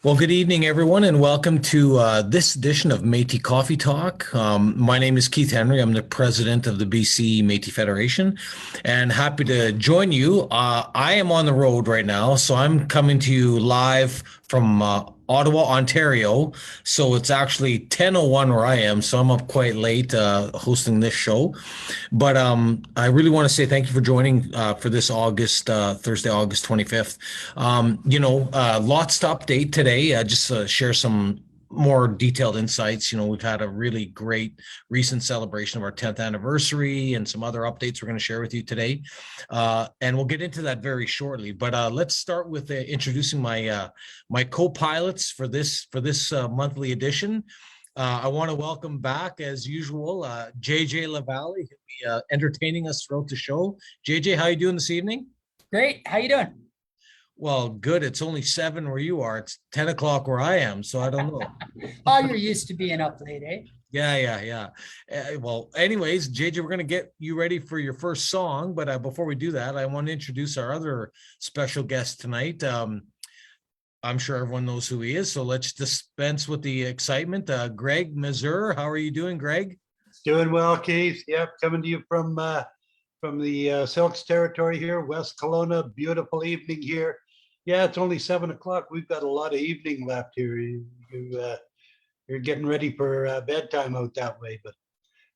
Well, good evening, everyone, and welcome to this edition of Métis Coffee Talk. My name is Keith Henry. I'm the president of the BC Métis Federation, and happy to join you. I am on the road right now, so I'm coming to you live from Ottawa, Ontario. So it's actually 10:01 where I am, so I'm up quite late hosting this show. But I really want to say thank you for joining for this Thursday, August 25th. Lots to update today. Just share some more detailed insights. We've had a really great recent celebration of our 10th anniversary and some other updates we're going to share with you today. And we'll get into that very shortly. But let's start with introducing my co-pilots for this monthly edition. I want to welcome back, as usual, JJ Lavallee, who'll be entertaining us throughout the show. JJ, how you doing this evening? Great. How you doing? Well, good. It's only 7 where you are. It's 10 o'clock where I am, so I don't know. Oh, you're used to being up late, eh? Yeah. Well, anyways, JJ, we're going to get you ready for your first song. But before we do that, I want to introduce our other special guest tonight. I'm sure everyone knows who he is, so let's dispense with the excitement. Greg Mazur, how are you doing, Greg? Doing well, Keith. Yep, coming to you from the Silks territory here, West Kelowna. Beautiful evening here. Yeah, it's only 7 o'clock. We've got a lot of evening left here. You're getting ready for bedtime out that way, but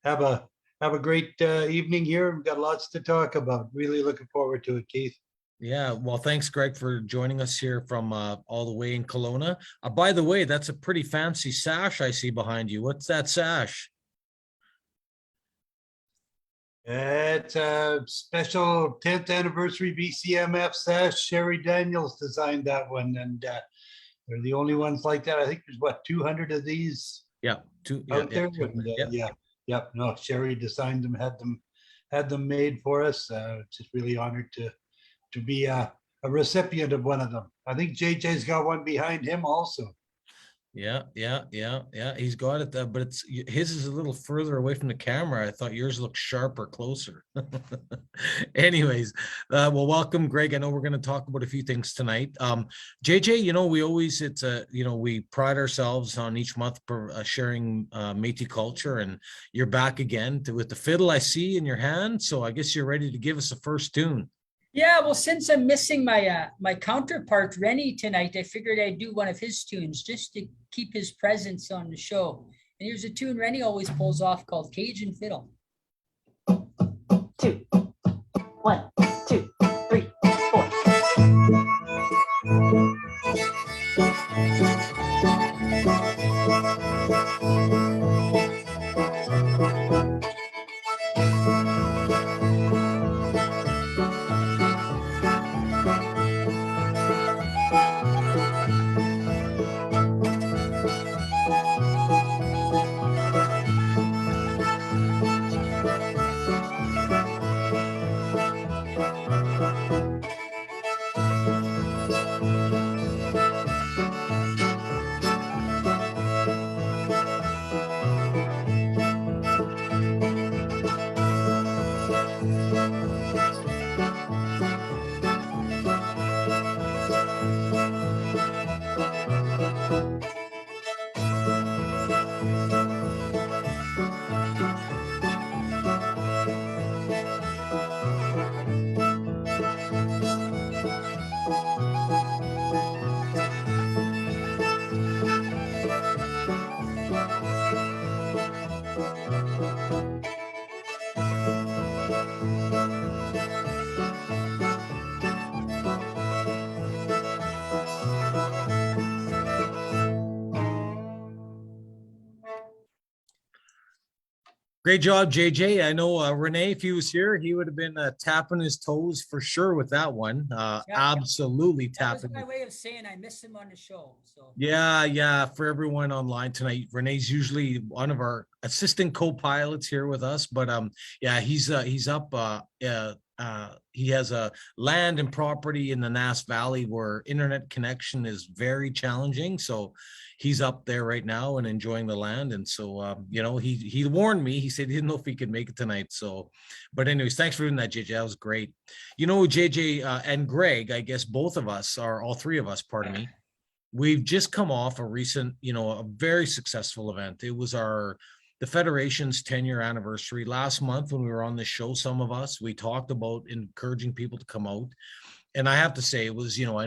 have a great evening here. We've got lots to talk about. Really looking forward to it, Keith. Yeah, well, thanks, Greg, for joining us here from all the way in Kelowna. By the way, that's a pretty fancy sash I see behind you. What's that sash? It's a special 10th anniversary BCMF sash. Sherry Daniels designed that one, and they're the only ones like that. I think there's 200 of these Yeah, out there. yeah. No, Sherry designed them, had them made for us. Just really honored to be a recipient of one of them. I think JJ's got one behind him also. Yeah. He's got it, but his is a little further away from the camera. I thought yours looked sharper, closer. Anyways, well, welcome, Greg. I know we're going to talk about a few things tonight. JJ, we pride ourselves on each month sharing Métis culture, and you're back again with the fiddle I see in your hand. So I guess you're ready to give us a first tune. Yeah, well, since I'm missing my counterpart Rennie tonight, I figured I'd do one of his tunes just to keep his presence on the show. And here's a tune Rennie always pulls off called Cajun Fiddle. 2, 1, 2, 3, 4. Great job, JJ. I know Renee, if he was here, he would have been tapping his toes for sure with that one. Absolutely That was tapping. my way of saying I miss him on the show. So Yeah. For everyone online tonight, Renee's usually one of our assistant co-pilots here with us, but he's up. He has a land and property in the Nass Valley where internet connection is very challenging. So he's up there right now and enjoying the land. And so, he warned me. He said he didn't know if he could make it tonight. So, but anyways, thanks for doing that, JJ. That was great. JJ and Greg, I guess all three of us, pardon me, we've just come off a recent, a very successful event. It was the Federation's 10-year anniversary last month when we were on this show. Some of us, we talked about encouraging people to come out. And I have to say, it was, I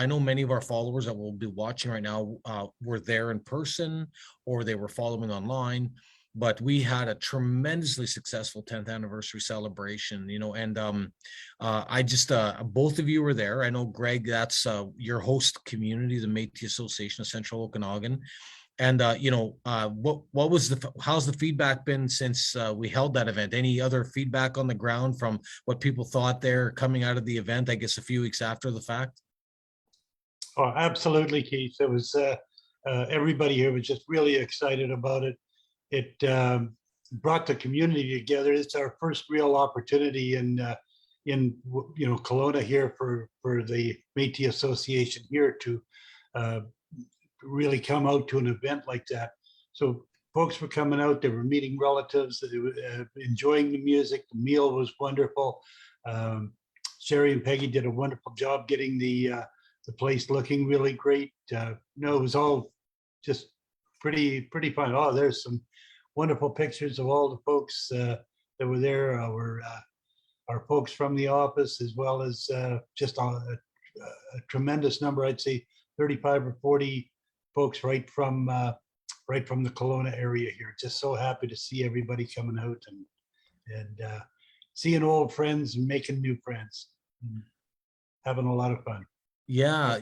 know many of our followers that will be watching right now were there in person or they were following online, but we had a tremendously successful 10th anniversary celebration, and I just, both of you were there. I know, Greg, that's your host community, the Métis Association of Central Okanagan. And how's the feedback been since we held that event? Any other feedback on the ground from what people thought there coming out of the event, I guess a few weeks after the fact? Oh, absolutely, Keith. It was everybody here was just really excited about it. It brought the community together. It's our first real opportunity in Kelowna here for the Métis Association here to really come out to an event like that. So folks were coming out, they were meeting relatives, they were enjoying the music. The meal was wonderful. Sherry and Peggy did a wonderful job getting the place looking really great. It was all just pretty fun. Oh, there's some wonderful pictures of all the folks that were there. Our folks from the office, as well as just a tremendous number, I'd say 35 or 40 folks right from the Kelowna area here. Just so happy to see everybody coming out and seeing old friends and making new friends. Having a lot of fun. Yeah,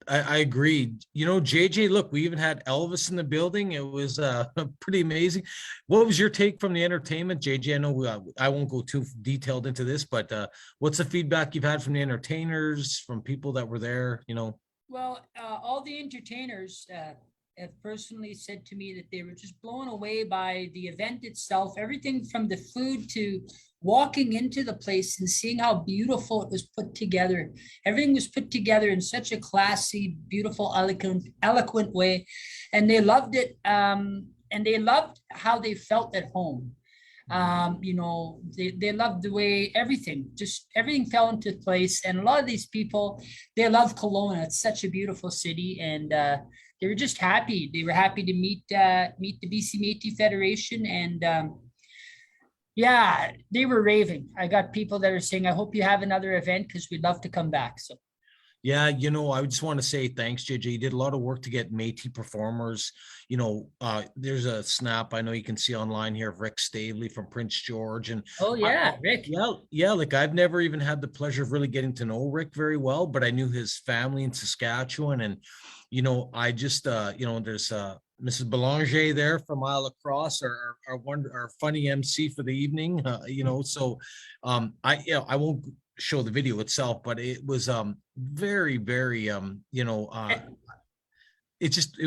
I agree. JJ, look, we even had Elvis in the building. It was pretty amazing. What was your take from the entertainment, JJ? I know I won't go too detailed into this, but what's the feedback you've had from the entertainers, from people that were there? Well, all the entertainers have personally said to me that they were just blown away by the event itself, everything from the food to walking into the place and seeing how beautiful it was put together. Everything was put together in such a classy, beautiful, eloquent way. And they loved it. And they loved how they felt at home. They loved the way everything fell into place. And a lot of these people, they love Kelowna. It's such a beautiful city. And they were just happy. They were happy to meet the BC Métis Federation. And they were raving. I got people that are saying, I hope you have another event because we'd love to come back. So yeah, I just want to say thanks, JJ. You did a lot of work to get Métis performers. There's a snap I know you can see online here of Rick Stavely from Prince George. And Rick. Yeah. Like I've never even had the pleasure of really getting to know Rick very well, but I knew his family in Saskatchewan. And, I just, there's Mrs. Belanger there from Isle Across, our funny MC for the evening, so I won't show the video itself, but it was very, very it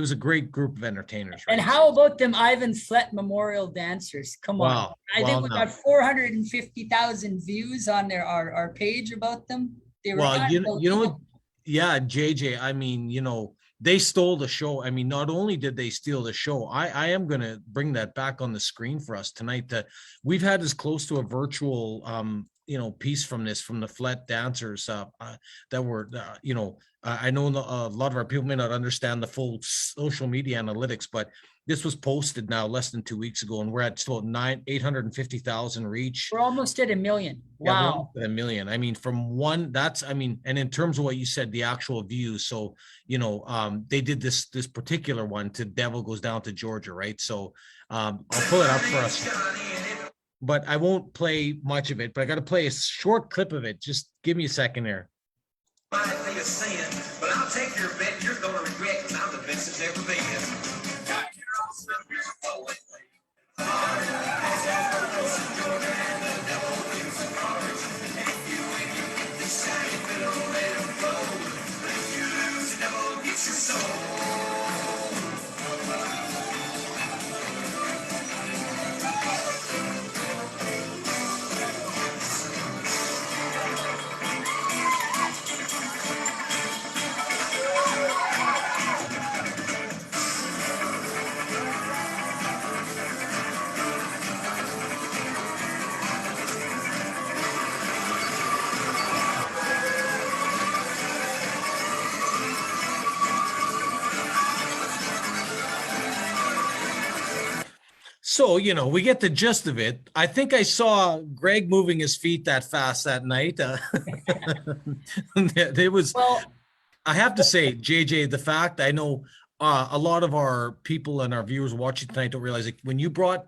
was a great group of entertainers. Right? And how about them Ivan Flett Memorial Dancers? Come on. I think we got 450,000 views on our page about them. They were yeah, JJ, I mean, they stole the show. I mean, not only did they steal the show, I am going to bring that back on the screen for us tonight. That we've had as close to a virtual piece from the Flett dancers that were, I know a lot of our people may not understand the full social media analytics, but this was posted now less than 2 weeks ago, and we're at still 850,000 reach. We're almost at 1 million. Wow. Yeah, 1 million. I mean, and in terms of what you said, the actual views. So, they did this particular one to Devil Goes Down to Georgia, right? So I'll pull it up for us. But I won't play much of it, but I got to play a short clip of it. Just give me a second here. Might be a sin, but I'll take your bet. You're going to regret because I'm the best that's ever been. So, we get the gist of it. I think I saw Greg moving his feet that fast that night. It was, Well, I have to say, JJ, the fact I know a lot of our people and our viewers watching tonight don't realize it. When you brought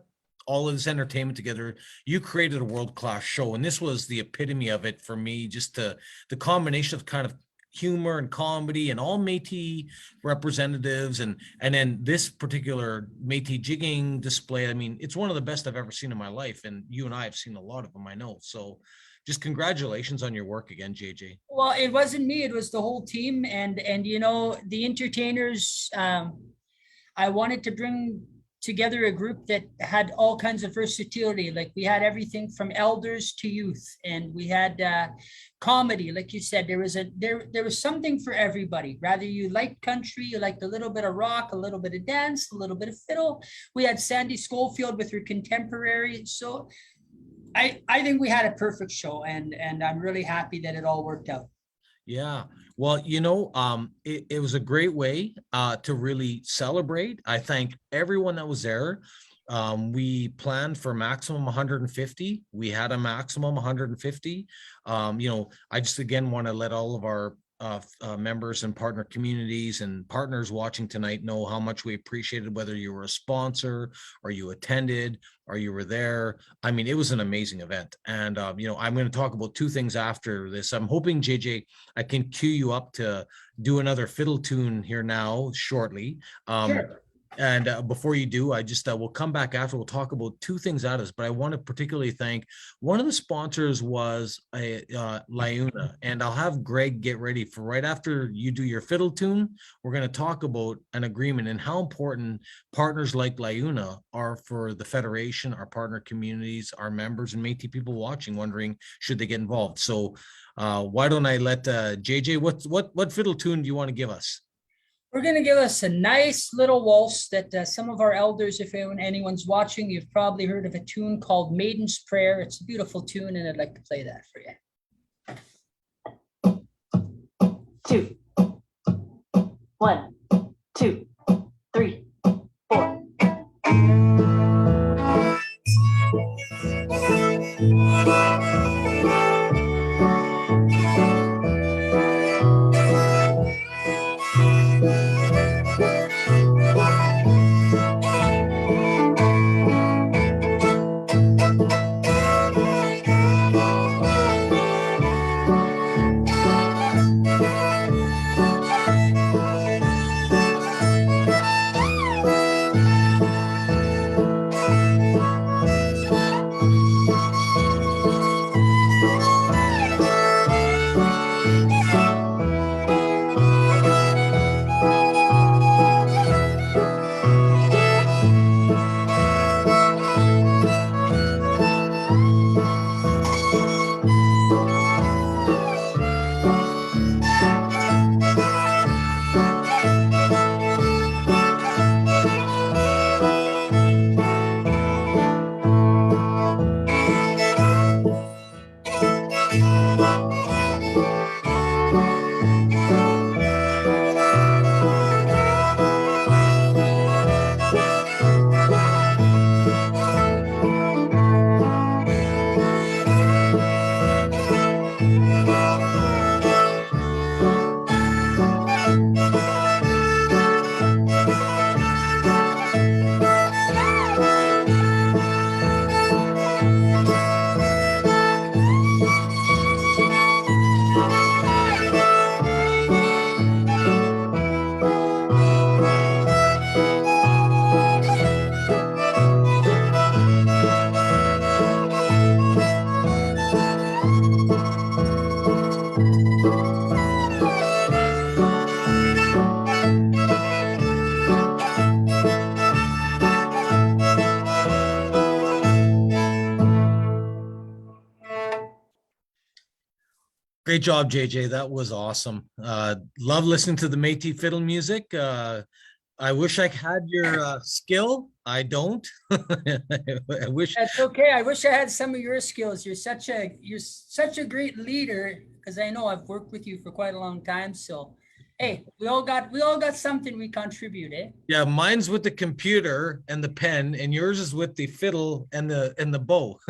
all of this entertainment together, you created a world-class show. And this was the epitome of it for me, just the combination of kind of humor and comedy and all Métis representatives and then this particular Métis jigging display. I mean, it's one of the best I've ever seen in my life, and you and I have seen a lot of them, I know. So just congratulations on your work again, JJ. well, it wasn't me, it was the whole team, and the entertainers. I wanted to bring together a group that had all kinds of versatility. Like we had everything from elders to youth, and we had comedy. Like you said, there was something for everybody. Rather you liked country, you liked a little bit of rock, a little bit of dance, a little bit of fiddle. We had Sandy Schofield with her contemporary. So I think we had a perfect show, and I'm really happy that it all worked out. Yeah. Well, it was a great way to really celebrate. I thank everyone that was there. We planned for maximum 150. We had a maximum 150. I just again want to let all of our members and partner communities and partners watching tonight know how much we appreciated, whether you were a sponsor or you attended or you were there. I mean, it was an amazing event. And, I'm going to talk about two things after this. I'm hoping, JJ, I can cue you up to do another fiddle tune here now shortly. Sure. And before you do, I just we'll come back after. We'll talk about two things out of this, but I want to particularly thank one of the sponsors was Liuna, and I'll have Greg get ready for right after you do your fiddle tune. We're going to talk about an agreement and how important partners like Liuna are for the Federation, our partner communities, our members, and Métis people watching, wondering should they get involved. So why don't I let JJ? What fiddle tune do you want to give us? We're going to give us a nice little waltz that some of our elders, if anyone's watching, you've probably heard of a tune called Maiden's Prayer. It's a beautiful tune, and I'd like to play that for you. 2. 1, 2, 3, 4. Great job, JJ. That was awesome. Love listening to the Métis fiddle music. I wish I had your skill. I don't. I wish. That's okay. I wish I had some of your skills. You're such a great leader, because I know I've worked with you for quite a long time. So, Hey, we all got something we contribute, eh? Yeah, mine's with the computer and the pen, and yours is with the fiddle and the bow.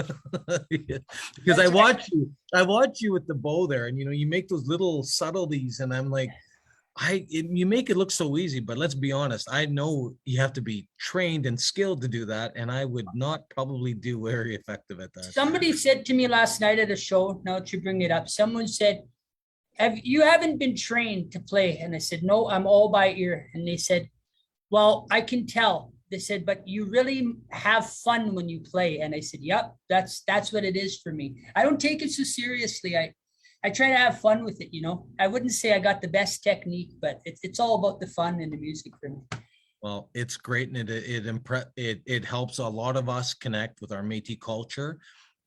Because That's right. I watch you with the bow there, and you make those little subtleties, and I'm like, you make it look so easy, but let's be honest, I know you have to be trained and skilled to do that, and I would not probably do very effective at that. Somebody said to me last night at a show, now that you bring it up, someone said, you haven't been trained to play? And I said, no, I'm all by ear. And they said, well, I can tell. They said, but you really have fun when you play. And I said, yep, that's what it is for me. I don't take it so seriously. I try to have fun with it, I wouldn't say I got the best technique, but it's all about the fun and the music for me. Well, it's great, and it helps a lot of us connect with our Métis culture,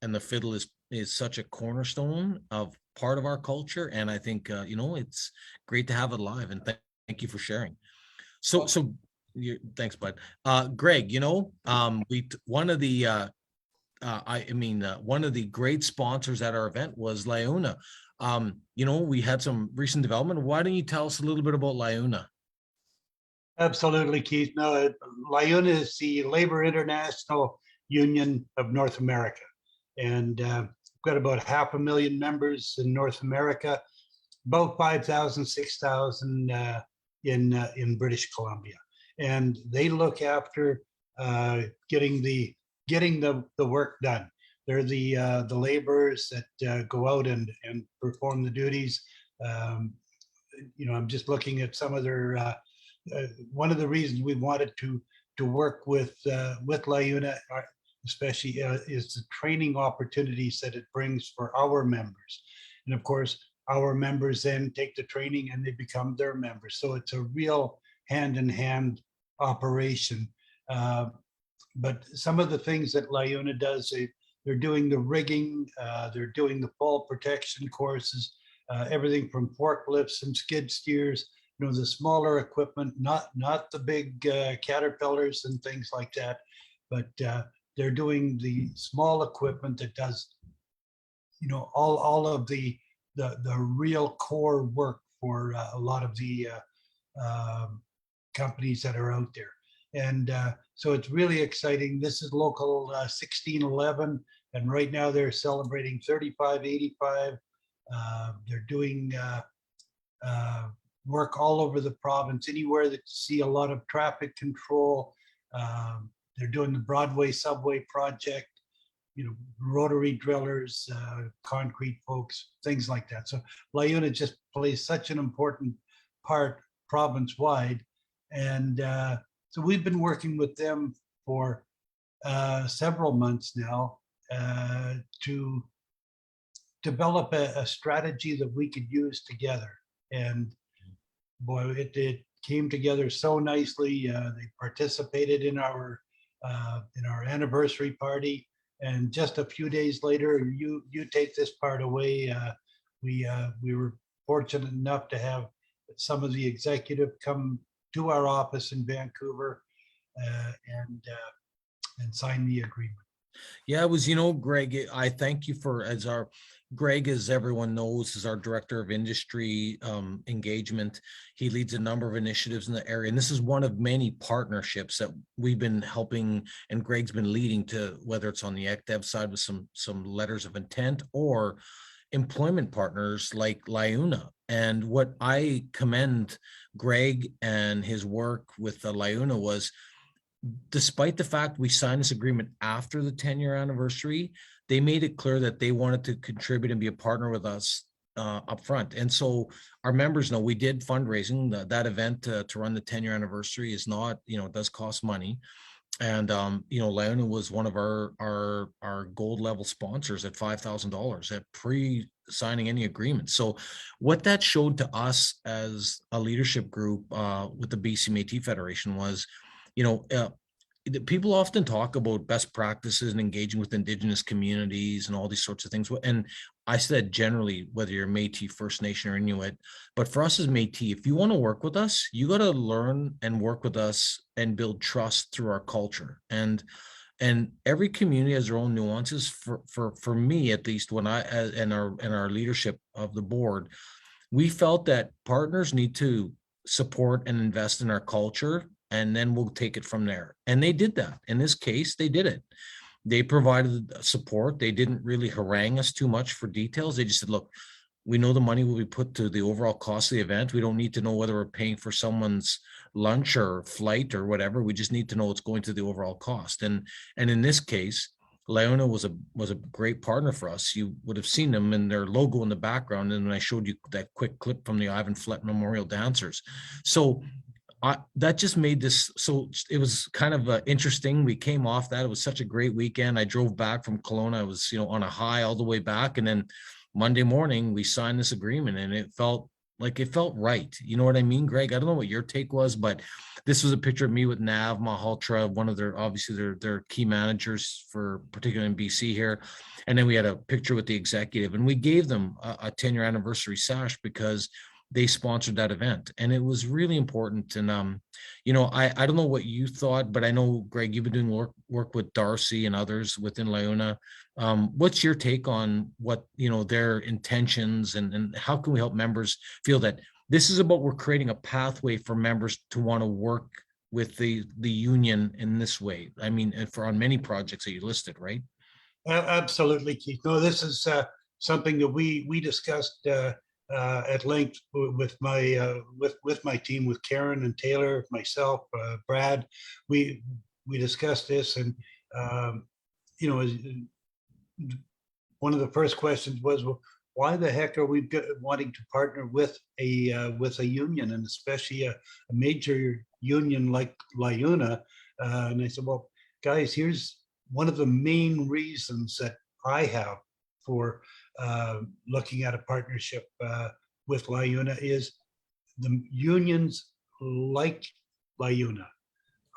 and the fiddle is such a cornerstone of part of our culture, and I think it's great to have it live. And thank you for sharing. So thanks, bud. Greg, one of the one of the great sponsors at our event was LiUNA. We had some recent development. Why don't you tell us a little bit about LiUNA? Absolutely, Keith. No, LiUNA is the Labor International Union of North America. And we've got about 500,000 members in North America, about 5,000, 6,000 in British Columbia. And they look after getting the work done. They're the laborers that go out and perform the duties. I'm just looking at some of their one of the reasons we wanted to work with LiUNA, especially, is the training opportunities that it brings for our members. And of course, our members then take the training and they become their members. So it's a real hand-in-hand operation. But some of the things that LiUNA does, they're doing the rigging, they're doing the fall protection courses, everything from forklifts and skid steers, the smaller equipment, not the big Caterpillars and things like that, but they're doing the small equipment that does, all of the real core work for a lot of the companies that are out there. And so it's really exciting. This is local 1611, and right now they're celebrating 3585. They're doing work all over the province, anywhere that you see a lot of traffic control. They're doing the Broadway subway project, rotary drillers, concrete folks, things like that. So LiUNA just plays such an important part province-wide. And so we've been working with them for several months now to develop a strategy that we could use together. And boy, it came together so nicely. They participated in our anniversary party, and just a few days later, you take this part away. We were fortunate enough to have some of the executive come to our office in Vancouver and sign the agreement. Yeah, it was, Greg, I thank you Greg, as everyone knows, is our director of industry engagement. He leads a number of initiatives in the area. And this is one of many partnerships that we've been helping, and Greg's been leading to, whether it's on the ECDEV side with some letters of intent, or employment partners like LiUNA. And what I commend Greg and his work with the LiUNA was, despite the fact we signed this agreement after the 10-year anniversary, they made it clear that they wanted to contribute and be a partner with us up front. And so our members know we did fundraising. That event to run the 10-year anniversary is not, it does cost money. And, LiUNA was one of our gold level sponsors at $5,000 at pre-signing any agreement. So what that showed to us as a leadership group with the BC Métis Federation was, people often talk about best practices and engaging with Indigenous communities and all these sorts of things. And I said, generally, whether you're Métis, First Nation, or Inuit, but for us as Métis, if you want to work with us, you got to learn and work with us and build trust through our culture. And every community has their own nuances. For me, at least, when and our leadership of the board, we felt that partners need to support and invest in our culture, and then we'll take it from there. And they did that. In this case, they did it. They provided support. They didn't really harangue us too much for details. They just said, look, we know the money will be put to the overall cost of the event. We don't need to know whether we're paying for someone's lunch or flight or whatever. We just need to know it's going to the overall cost. And in this case, LiUNA was a great partner for us. You would have seen them in their logo in the background, and when I showed you that quick clip from the Ivan Flett Memorial Dancers. So that just made this, so it was kind of interesting. We came off that. It was such a great weekend. I drove back from Kelowna. I was, on a high all the way back. And then Monday morning, we signed this agreement, and it felt right. You know what I mean, Greg? I don't know what your take was, but this was a picture of me with Nav Malhotra, one of their key managers for particularly in BC here. And then we had a picture with the executive, and we gave them a 10-year anniversary sash because they sponsored that event, and it was really important. And I don't know what you thought, but I know, Greg, you've been doing work with Darcy and others within LiUNA. What's your take on what their intentions, and how can we help members feel that this is about, we're creating a pathway for members to want to work with the union in this way? I mean, on many projects that you listed, right? Absolutely, Keith. No, this is something that we discussed at length with my team, with Karen and Taylor, myself, Brad. We discussed this, and one of the first questions was, well, why the heck are we wanting to partner with a union, and especially a major union like LiUNA? And I said, well, guys, here's one of the main reasons that I have for looking at a partnership with LiUNA is the unions like LiUNA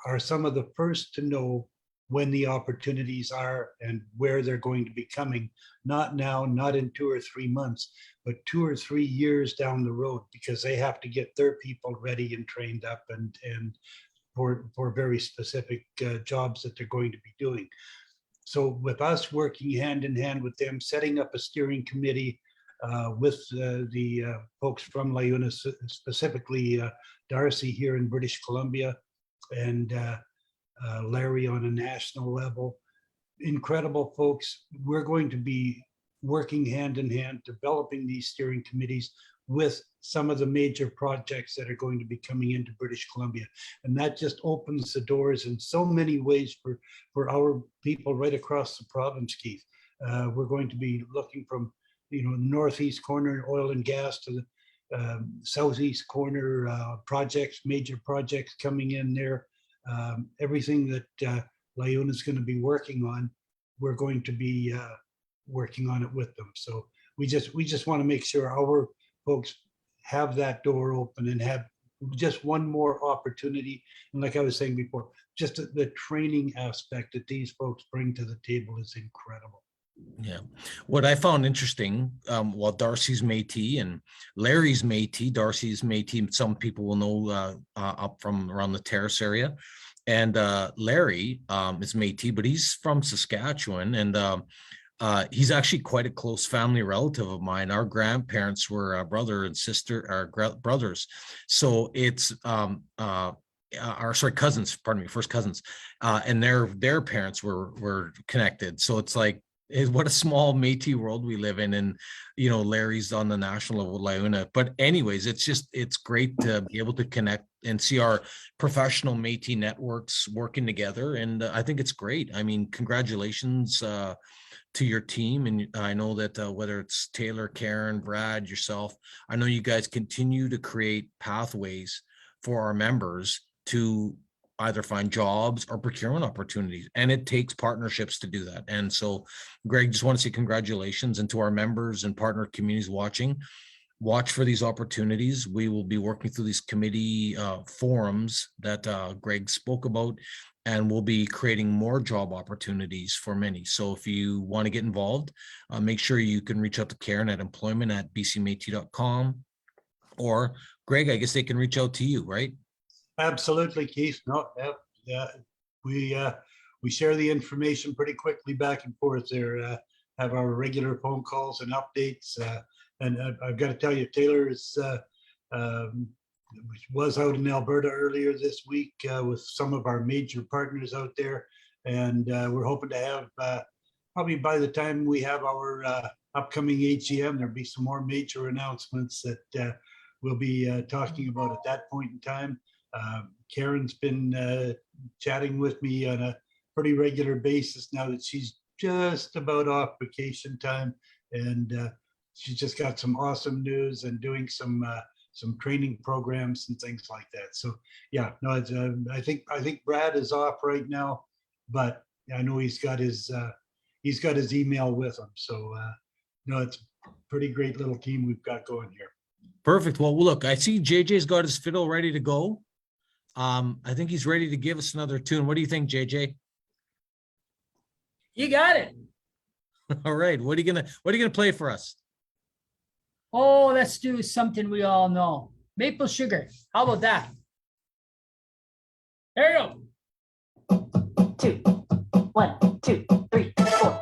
are some of the first to know when the opportunities are and where they're going to be coming, not now, not in 2 or 3 months, but 2 or 3 years down the road, because they have to get their people ready and trained up and for very specific jobs that they're going to be doing. So with us working hand in hand with them, setting up a steering committee with the folks from LiUNA, specifically Darcy here in British Columbia, and Larry on a national level. Incredible folks. We're going to be working hand in hand, developing these steering committees with some of the major projects that are going to be coming into British Columbia. And that just opens the doors in so many ways for our people right across the province, Keith. We're going to be looking from northeast corner oil and gas to the southeast corner projects, major projects coming in there. Everything that LiUNA is going to be working on, we're going to be working on it with them. So we just want to make sure our folks have that door open and have just one more opportunity. And like I was saying before, just the training aspect that these folks bring to the table is incredible. Yeah. What I found interesting, while Darcy's Métis and Larry's Métis, Darcy's Métis, some people will know up from around the Terrace area. And Larry is Métis, but he's from Saskatchewan. And he's actually quite a close family relative of mine. Our grandparents were brother and sister, our brothers. So it's cousins, pardon me, first cousins. And their parents were connected. So it's like, what a small Métis world we live in. And Larry's on the national level with LiUNA. But anyways, it's great to be able to connect and see our professional Métis networks working together. And I think it's great. I mean, congratulations to your team. And I know that whether it's Taylor, Karen, Brad, yourself, I know you guys continue to create pathways for our members to either find jobs or procurement opportunities. And it takes partnerships to do that. And so, Greg, just want to say congratulations, and to our members and partner communities watching, watch for these opportunities. We will be working through these committee forums that Greg spoke about, and we'll be creating more job opportunities for many. So if you want to get involved, make sure you can reach out to Karen at employment@bcmetis.com, or Greg, I guess they can reach out to you, right? Absolutely, Keith. No, yeah, we share the information pretty quickly back and forth there. Have our regular phone calls and updates. And I've got to tell you, Taylor um, was out in Alberta earlier this week with some of our major partners out there. And we're hoping to have, probably by the time we have our upcoming AGM, there'll be some more major announcements that we'll be talking about at that point in time. Karen's been chatting with me on a pretty regular basis now that she's just about off vacation time. And she's just got some awesome news and doing some training programs and things like that. So yeah, no, it's, I think Brad is off right now, but I know he's got his email with him. So no, it's a pretty great little team we've got going here. Perfect. Well, look, I see JJ's got his fiddle ready to go. I think he's ready to give us another tune. What do you think, JJ? You got it. All right. What are you gonna play for us? Oh, let's do something we all know. Maple Sugar. How about that? There you go. 2, 1, 2, 3, 4.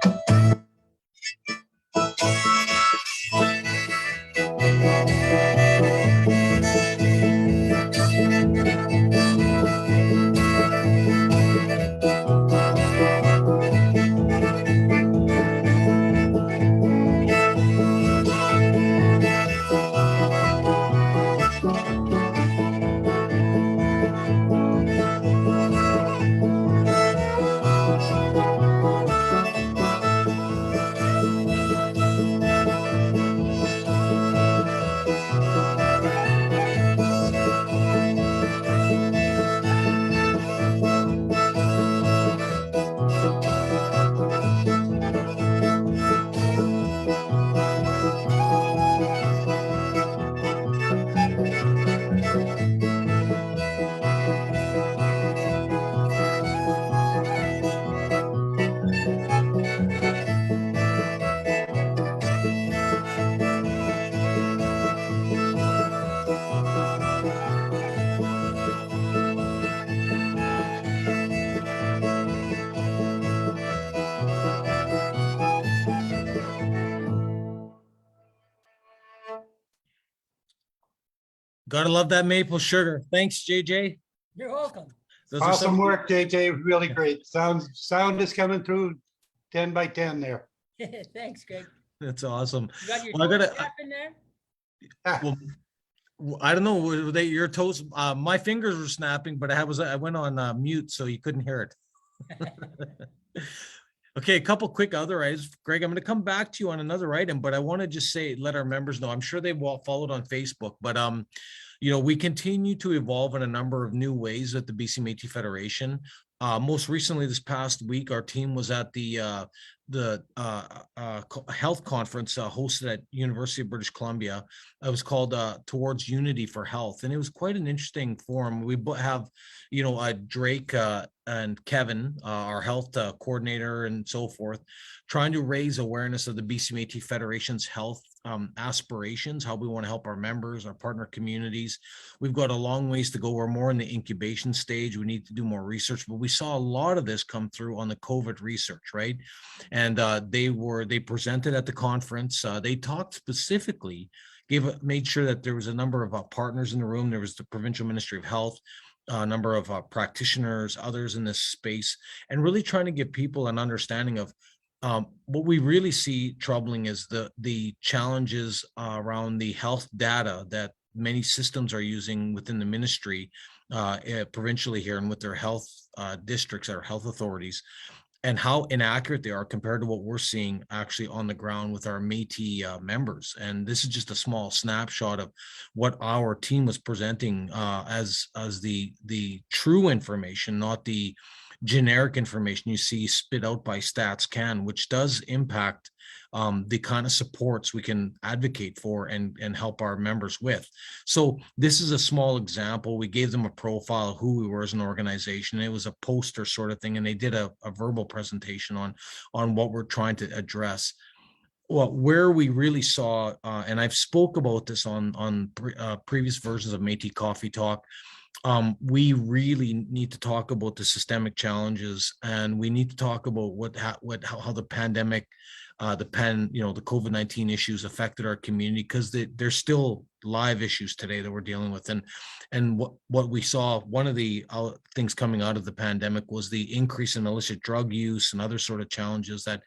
Gotta love that maple sugar. Thanks, JJ. You're welcome. Those are Awesome some- work, JJ. Really great. Sound is coming through 10 by 10 there. Thanks, Greg. That's awesome. You got your Well, I toes gotta- tapping there? Well, I don't know. Were they your toes? My fingers were snapping, but I went on mute, so you couldn't hear it. Okay, a couple quick other items. Greg, I'm going to come back to you on another item, but I want to just let our members know. I'm sure they've all followed on Facebook, but we continue to evolve in a number of new ways at the BC Métis Federation. Most recently, this past week, our team was at the health conference hosted at University of British Columbia. It was called Towards Unity for Health, and it was quite an interesting forum. We have, Drake and Kevin, our health coordinator and so forth, trying to raise awareness of the BC Métis Federation's health aspirations, how we want to help our members, our partner communities. We've got a long ways to go. We're more in the incubation stage. We need to do more research, but we saw a lot of this come through on the COVID research, right? And they presented at the conference. They talked specifically, made sure that there was a number of partners in the room. There was the Provincial Ministry of Health, a number of practitioners, others in this space, and really trying to give people an understanding of what we really see troubling is the challenges around the health data that many systems are using within the ministry provincially here and with their health districts or health authorities, and how inaccurate they are compared to what we're seeing actually on the ground with our Métis members. And this is just a small snapshot of what our team was presenting as the true information, not the generic information you see spit out by Stats Can, which does impact the kind of supports we can advocate for and help our members with. So this is a small example. We gave them a profile of who we were as an organization. It was a poster sort of thing, and they did a verbal presentation on what we're trying to address. Well, where we really saw, and I've spoke about this on previous versions of Métis Coffee Talk, we really need to talk about the systemic challenges, and we need to talk about how the pandemic, the COVID-19 issues affected our community, because there's still live issues today that we're dealing with. And what we saw, one of the things coming out of the pandemic was the increase in illicit drug use and other sort of challenges that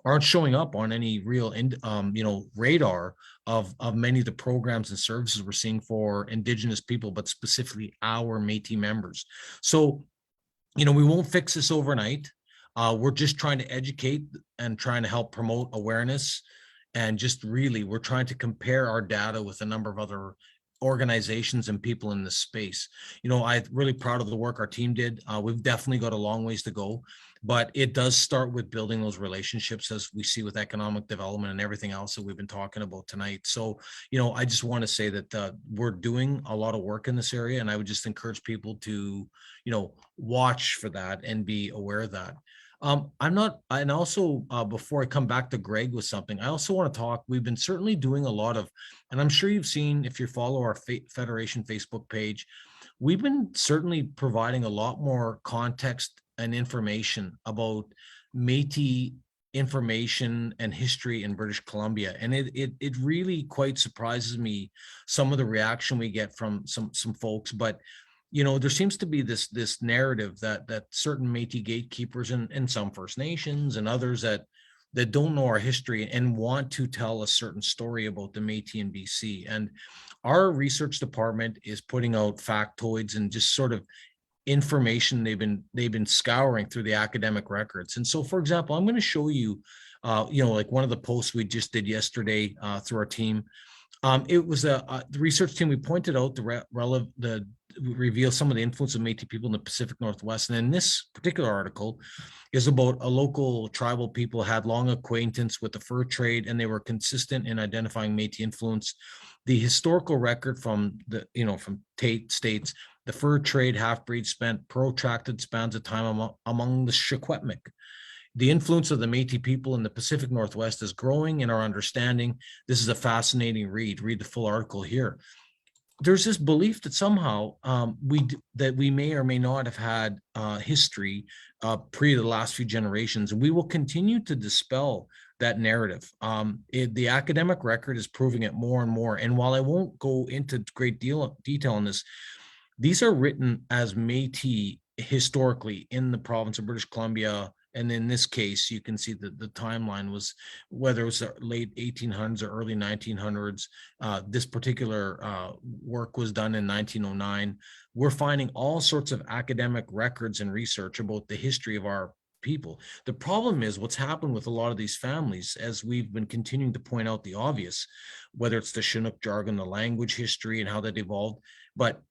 aren't showing up on any real radar of many of the programs and services we're seeing for Indigenous people, but specifically our Métis members. So, we won't fix this overnight. We're just trying to educate and trying to help promote awareness. And just really, we're trying to compare our data with a number of other organizations and people in this space. I'm really proud of the work our team did. We've definitely got a long ways to go, but it does start with building those relationships, as we see with economic development and everything else that we've been talking about tonight. So, I just want to say that we're doing a lot of work in this area, and I would just encourage people to, watch for that and be aware of that. And also, before I come back to Greg with something, I also want to talk, we've been certainly doing a lot of, and I'm sure you've seen, if you follow our Federation Facebook page, we've been certainly providing a lot more context and information about Métis information and history in British Columbia. And it really quite surprises me, some of the reaction we get from some folks. But there seems to be this narrative that certain Métis gatekeepers and some First Nations and others that don't know our history and want to tell a certain story about the Métis in BC. And our research department is putting out factoids and just sort of information they've been scouring through the academic records. And so, for example, I'm going to show you, like one of the posts we just did yesterday through our team. It was the research team. We pointed out reveal some of the influence of Métis people in the Pacific Northwest. And in this particular article is about a local tribal people had long acquaintance with the fur trade, and they were consistent in identifying Métis influence. The historical record from Tate states the fur trade half-breeds spent protracted spans of time among the Secwepemc. The influence of the Métis people in the Pacific Northwest is growing in our understanding. This is a fascinating read. Read the full article here. There's this belief that somehow we may or may not have had history pre the last few generations, and we will continue to dispel that narrative. The academic record is proving it more and more. And while I won't go into great detail on this, these are written as Métis historically in the province of British Columbia. And in this case, you can see that the timeline was, whether it was the late 1800s or early 1900s, this particular work was done in 1909. We're finding all sorts of academic records and research about the history of our people. The problem is what's happened with a lot of these families, as we've been continuing to point out the obvious, whether it's the Chinook jargon, the language history and how that evolved. But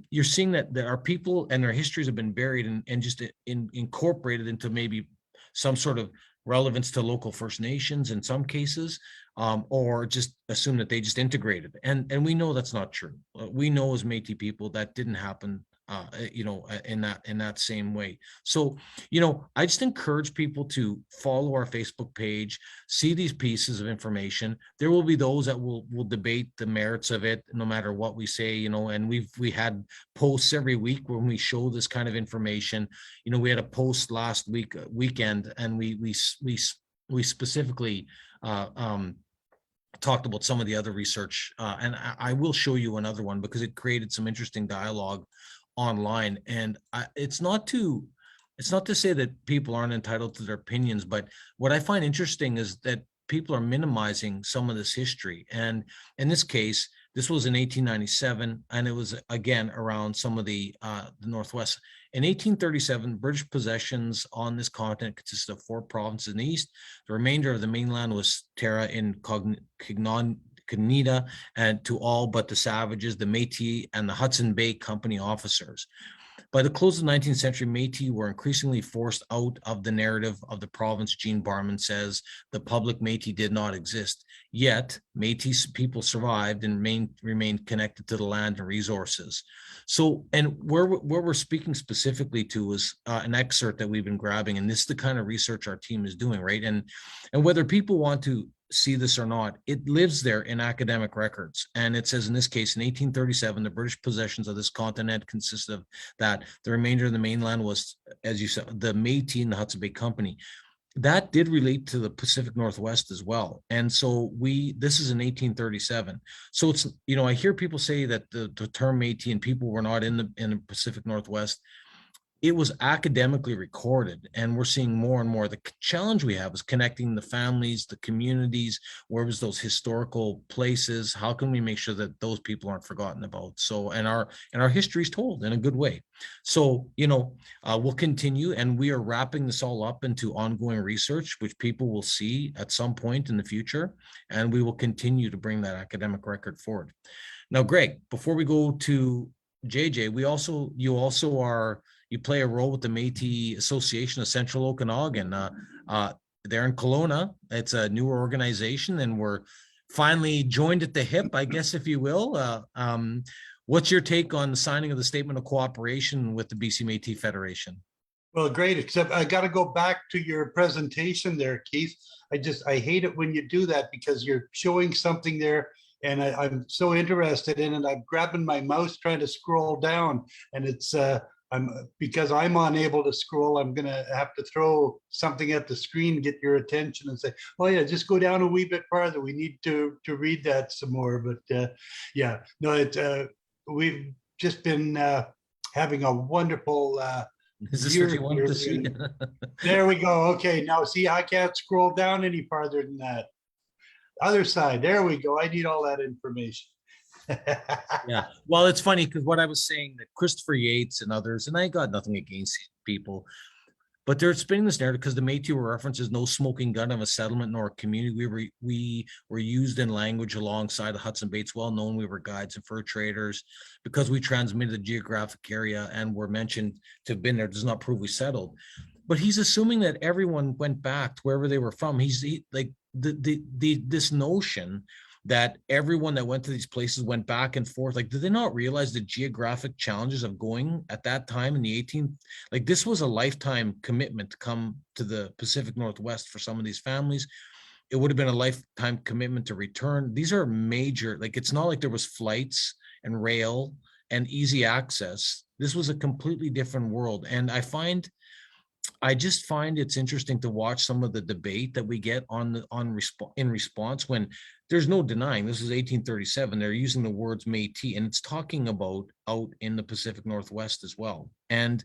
you're seeing that our people and their histories have been buried and just incorporated into maybe some sort of relevance to local First Nations in some cases, or just assume that they just integrated. And we know that's not true. We know as Métis people that didn't happen, in that same way. So, I just encourage people to follow our Facebook page, see these pieces of information. There will be those that will debate the merits of it, no matter what we say, and we had posts every week when we show this kind of information. We had a post last weekend, and we specifically talked about some of the other research, and I will show you another one because it created some interesting dialogue online. And it's not to say that people aren't entitled to their opinions, but what I find interesting is that people are minimizing some of this history. And in this case, this was in 1897, and it was again around some of the Northwest. In 1837, British possessions on this continent consisted of 4 provinces in the east. The remainder of the mainland was terra incognita, and to all but the savages, the Métis and the Hudson Bay Company officers. By the close of the 19th century, Métis were increasingly forced out of the narrative of the province. Jean Barman says the public Métis did not exist. Yet, Métis people survived and remained connected to the land and resources. So, and where we're speaking specifically to is an excerpt that we've been grabbing, and this is the kind of research our team is doing, right? And whether people want to see this or not, it lives there in academic records. And it says in this case, in 1837, the British possessions of this continent consisted of that. The remainder of the mainland was, as you said, the Métis and the Hudson Bay Company. That did relate to the Pacific Northwest as well. And so this is in 1837. So it's, I hear people say that the term Métis and people were not in the Pacific Northwest. It was academically recorded, and we're seeing more and more. The challenge we have is connecting the families, the communities. Where was those historical places? How can we make sure that those people aren't forgotten about? So, and our history is told in a good way. So, we'll continue, and we are wrapping this all up into ongoing research, which people will see at some point in the future, and we will continue to bring that academic record forward. Now, Greg, before we go to JJ, you play a role with the Métis Association of Central Okanagan. They're in Kelowna. It's a newer organization, and we're finally joined at the hip, I guess, if you will. What's your take on the signing of the Statement of Cooperation with the BC Métis Federation? Well, great, except I got to go back to your presentation there, Keith. I hate it when you do that, because you're showing something there and I'm so interested in it. I'm grabbing my mouse trying to scroll down, and it's because I'm unable to scroll, I'm gonna have to throw something at the screen, get your attention, and say, "Oh yeah, just go down a wee bit farther. We need to read that some more." But yeah, no, we've just been having a wonderful. Is this what you wanted to see? There we go. Okay, now see, I can't scroll down any farther than that. Other side. There we go. I need all that information. Yeah. Well, it's funny because what I was saying, that Christopher Yates and others, and I got nothing against these people, but they're spinning this narrative because the Métis were references no smoking gun of a settlement nor a community. We were used in language alongside the Hudson Bay. It's well known we were guides and fur traders because we transmitted the geographic area and were mentioned to have been there. Does not prove we settled. But he's assuming that everyone went back to wherever they were from. This notion that everyone that went to these places went back and forth. Like, did they not realize the geographic challenges of going at that time in the 18th? Like, this was a lifetime commitment to come to the Pacific Northwest for some of these families. It would have been a lifetime commitment to return. These are major, like, it's not like there was flights and rail and easy access. This was a completely different world. And I just find it's interesting to watch some of the debate that we get in response, when there's no denying this is 1837. They're using the words Métis, and it's talking about out in the Pacific Northwest as well. And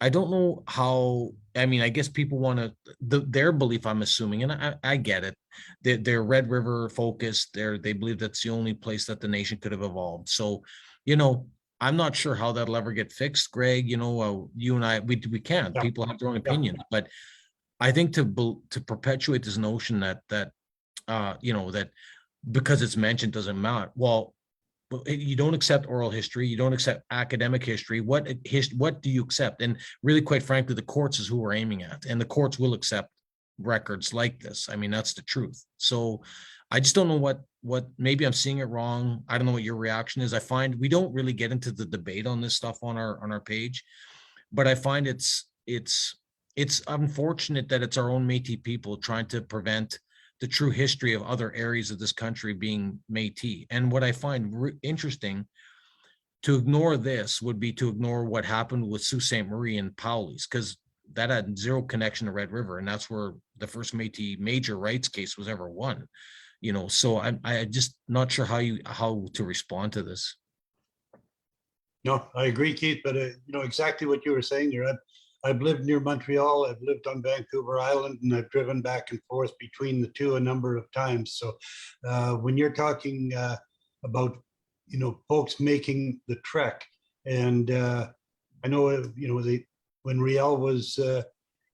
I don't know how, I guess people want their belief, I'm assuming, and I get it. They're Red River focused. They believe that's the only place that the nation could have evolved. So, I'm not sure how that'll ever get fixed, Greg. You and I, we can't. Yeah. People have their own opinions, but I think to perpetuate this notion that that because it's mentioned doesn't matter. Well, you don't accept oral history. You don't accept academic history. What do you accept? And really, quite frankly, the courts is who we're aiming at, and the courts will accept records like this. That's the truth. So I just don't know what maybe I'm seeing it wrong. I don't know what your reaction is. I find we don't really get into the debate on this stuff on our page, but I find it's unfortunate that it's our own Métis people trying to prevent the true history of other areas of this country being Métis. And what I find interesting, to ignore this would be to ignore what happened with Sault Ste. Marie and Powley's, because that had zero connection to Red River, and that's where the first Métis major rights case was ever won. So I just not sure how to respond to this. No, I agree, Keith, but exactly what you were saying there. I've lived near Montreal, I've lived on Vancouver Island, and I've driven back and forth between the two a number of times. So when you're talking about, folks making the trek, and I know, when Riel was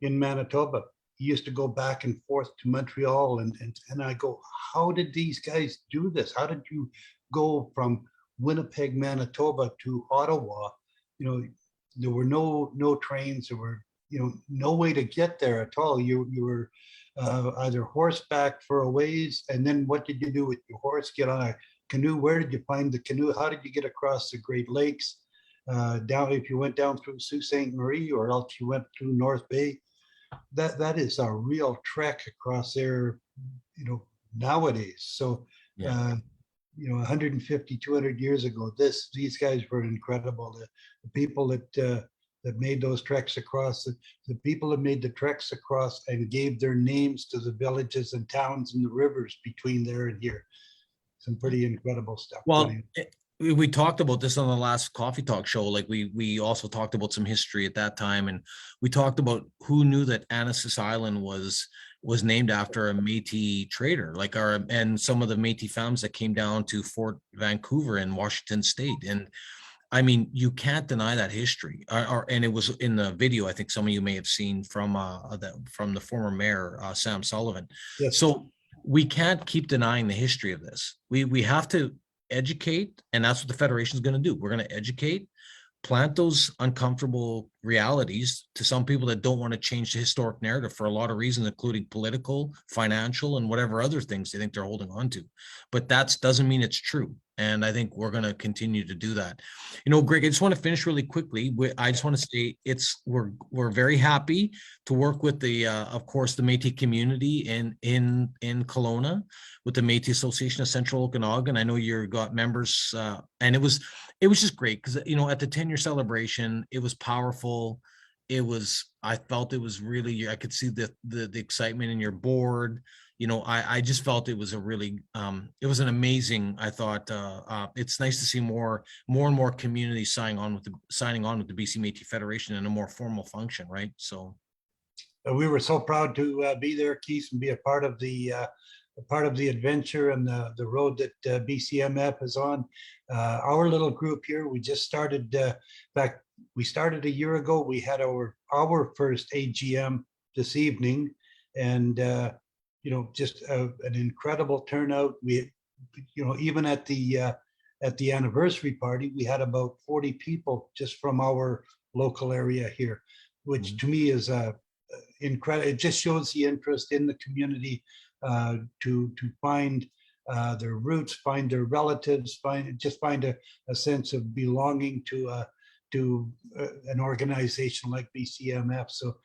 in Manitoba, he used to go back and forth to Montreal, and I go, how did these guys do this? How did you go from Winnipeg, Manitoba to Ottawa? There were no trains. There were no way to get there at all. You were either horseback for a ways, and then what did you do with your horse? Get on a canoe. Where did you find the canoe? How did you get across the Great Lakes? Down, if you went down through Sault Ste. Marie, or else you went through North Bay, that is a real trek across there, nowadays. So, Yeah. you know, 150, 200 years ago, these guys were incredible. The people that made those treks across, the people that made the treks across and gave their names to the villages and towns and the rivers between there and here. Some pretty incredible stuff. Well, we talked about this on the last coffee talk show. Like we also talked about some history at that time, and we talked about who knew that Annacis Island was named after a Métis trader, like and some of the Métis families that came down to Fort Vancouver in Washington State. And I mean, you can't deny that history. And it was in the video. I think some of you may have seen from the former mayor Sam Sullivan. Yes. So we can't keep denying the history of this. We have to educate, and that's what the Federation is going to do. We're going to educate, plant those uncomfortable realities to some people that don't want to change the historic narrative for a lot of reasons, including political, financial, and whatever other things they think they're holding on to. But that doesn't mean it's true. And I think we're going to continue to do that. You know, Greg, I just want to finish really quickly. I just want to say we're very happy to work with the, of course, the Métis community in Kelowna, with the Métis Association of Central Okanagan. I know you got members, and it was just great because, you know, at the 10-year celebration, it was powerful. I felt it was really, I could see the excitement in your board. You know, I just felt it was a really, it was an amazing, I thought, it's nice to see more and more communities signing on with the BC Métis Federation in a more formal function, right? So. We were so proud to be there, Keith, and be a part of the adventure and the road that BCMF is on. Our little group here, we just started we started a year ago. We had our first AGM this evening, and you know, just an incredible turnout. We, you know, even at the anniversary party, we had about 40 people just from our local area here, which to me is incredible. It just shows the interest in the community to find their roots, find their relatives, find a sense of belonging to an organization like BCMF. So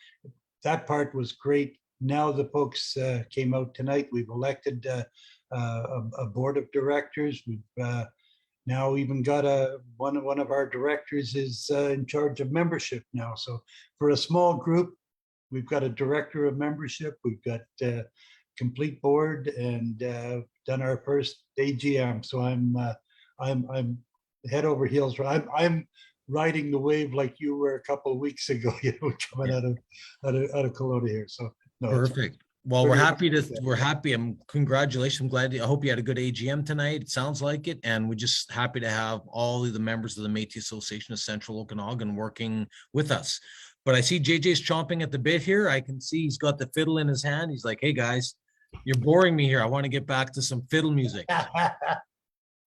that part was great. Now the folks came out tonight. We've elected a board of directors. We've now even got one of our directors is in charge of membership now. So for a small group, we've got a director of membership. We've got complete board, and done our first AGM. So I'm head over heels. I'm riding the wave like you were a couple of weeks ago. You know, coming out of Kelowna here. So no, Perfect. Well, we're happy. Congratulations. I'm glad. I hope you had a good AGM tonight. It sounds like it. And we're just happy to have all of the members of the Métis Association of Central Okanagan working with us. But I see JJ's chomping at the bit here. I can see he's got the fiddle in his hand. He's like, hey guys, you're boring me here. I want to get back to some fiddle music.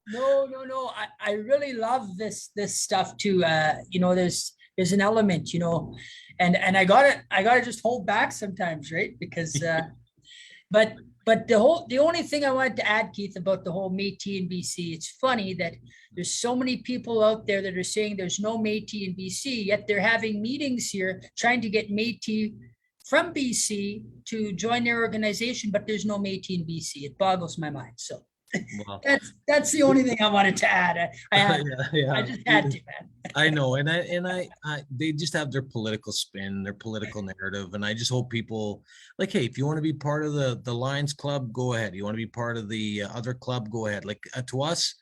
No. I really love this stuff too. You know, there's an element, you know, and I gotta just hold back sometimes, right? Because but the only thing I wanted to add, Keith, about the whole Métis in BC, it's funny that there's so many people out there that are saying there's no Métis in BC, yet they're having meetings here trying to get Métis from BC to join their organization, but there's no Métis in BC. It boggles my mind. So Wow. that's the only thing I wanted to add. I just had to, man. I know, and I they just have their political spin, their political narrative, and I just hope people like, hey, if you want to be part of the Lions Club, go ahead. You want to be part of the other club, go ahead. Like to us,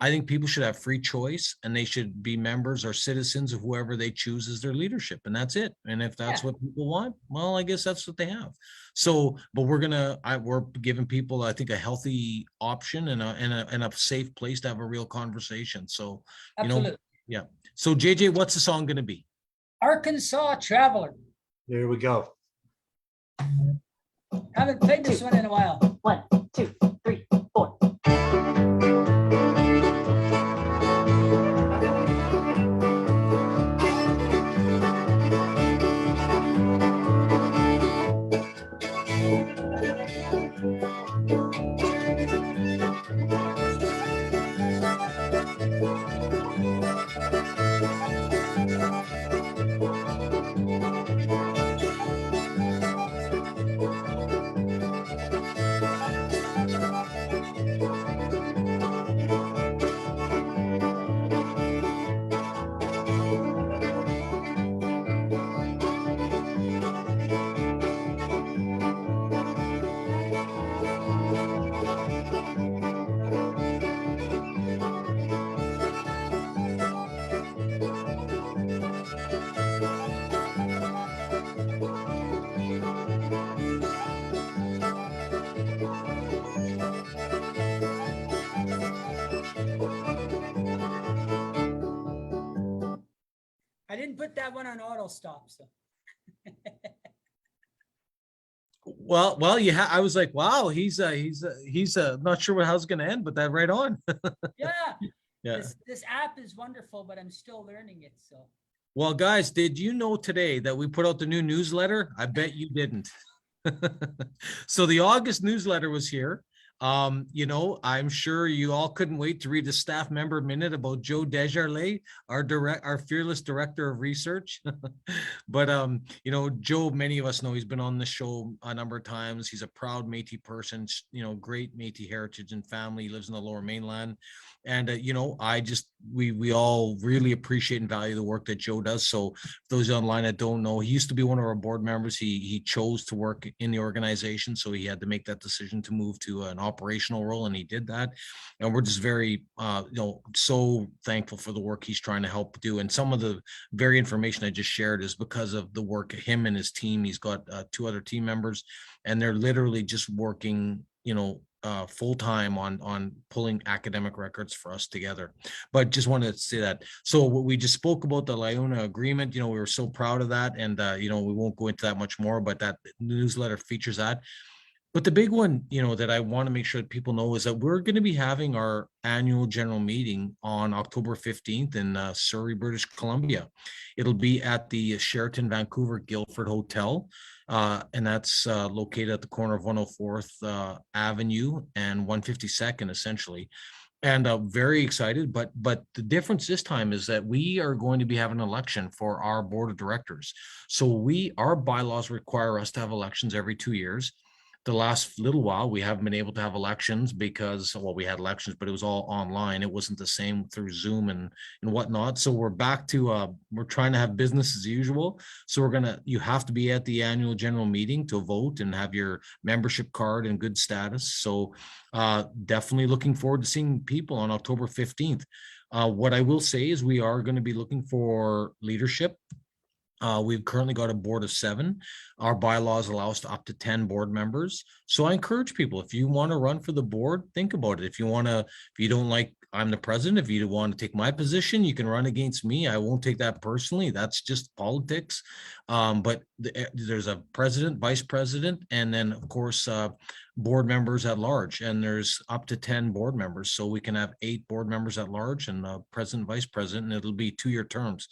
I think people should have free choice, and they should be members or citizens of whoever they choose as their leadership, and that's it. And if that's what people want, well, I guess that's what they have. So, but we're giving people, I think, a healthy option and a safe place to have a real conversation. So, Absolutely. Yeah. So, JJ, what's the song going to be? Arkansas Traveler. There we go. Haven't played this one in a while. 1, 2, 3, 4. didn't put that one on auto stop, so. Well, yeah. I was like, wow, he's not sure how it's going to end, but that right on. Yeah, Yeah. this app is wonderful, but I'm still learning it, so. Well, guys, did you know today that we put out the new newsletter? I bet you didn't. So the August newsletter was here. I'm sure you all couldn't wait to read the staff member minute about Joe Desjardins, our fearless director of research. But Joe, many of us know he's been on the show a number of times. He's a proud Métis person, great Métis heritage and family. He lives in the Lower Mainland. And we all really appreciate and value the work that Joe does. So those online that don't know, he used to be one of our board members. He chose to work in the organization, so he had to make that decision to move to an operational role, and he did that. And we're just very so thankful for the work he's trying to help do. And some of the very information I just shared is because of the work of him and his team. He's got 2 other team members, and they're literally just working full time on pulling academic records for us together. But just wanted to say that. So we just spoke about the LiUNA agreement. We were so proud of that, and we won't go into that much more, but that newsletter features that. But the big one, that I want to make sure that people know is that we're going to be having our annual general meeting on October 15th in Surrey, British Columbia. It'll be at the Sheraton Vancouver Guildford Hotel. And that's located at the corner of 104th Avenue and 152nd, essentially. And very excited, but the difference this time is that we are going to be having an election for our board of directors. So our bylaws require us to have elections every 2 years. The last little while, we haven't been able to have elections because, we had elections, but it was all online. It wasn't the same through Zoom and whatnot. So we're back to, we're trying to have business as usual. So you have to be at the annual general meeting to vote and have your membership card in good status. So definitely looking forward to seeing people on October 15th. What I will say is we are going to be looking for leadership. We've currently got a board of 7. Our bylaws allow us to up to 10 board members. So I encourage people, if you want to run for the board, think about it. If you don't like, I'm the president. If you want to take my position, you can run against me. I won't take that personally. That's just politics. But there's a president, vice president, and then of course, board members at large, and there's up to 10 board members. So we can have 8 board members at large and president, vice president, and it'll be 2-year terms.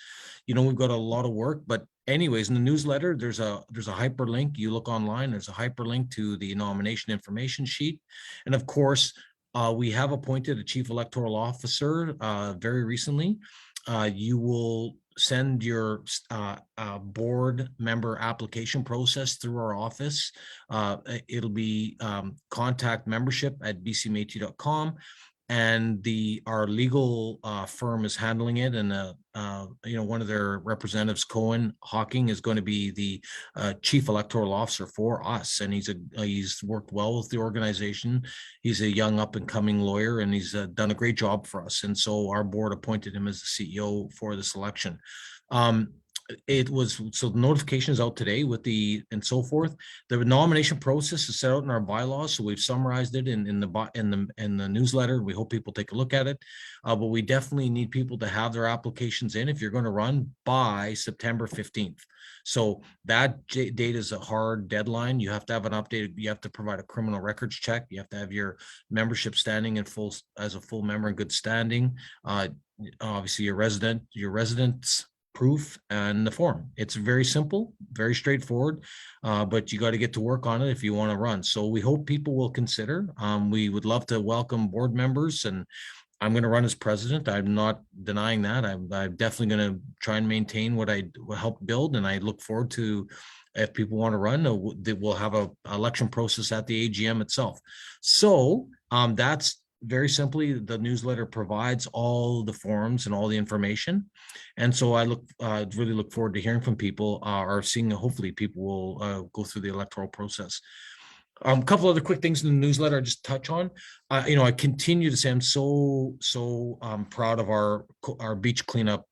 We've got a lot of work, but anyways, in the newsletter, there's a hyperlink. You look online, there's a hyperlink to the nomination information sheet. And of course, we have appointed a chief electoral officer very recently. You will send your board member application process through our office. It'll be contact membership@bcmétis.com. And our legal firm is handling it, and one of their representatives, Cohen Hawking, is going to be the chief electoral officer for us, and he's worked well with the organization. He's a young up and coming lawyer, and he's done a great job for us. And so our board appointed him as the CEO for this election. So the notification is out today and so forth. The nomination process is set out in our bylaws, so we've summarized it in the newsletter. We hope people take a look at it, but we definitely need people to have their applications in if you're going to run by September 15th. So that date is a hard deadline. You have to have you have to provide a criminal records check. You have to have your membership standing as a full member in good standing. Obviously your residence proof and the form. It's very simple, very straightforward, but you got to get to work on it if you want to run. So we hope people will consider. We would love to welcome board members, and I'm going to run as president. I'm not denying that. I'm definitely going to try and maintain what I helped build, and I look forward to, if people want to run, we'll have a election process at the AGM itself. So that's very simply, the newsletter provides all the forms and all the information. And so I really look forward to hearing from people, or seeing, hopefully people will go through the electoral process. A couple other quick things in the newsletter I just touch on. I continue to say I'm so proud of our beach cleanup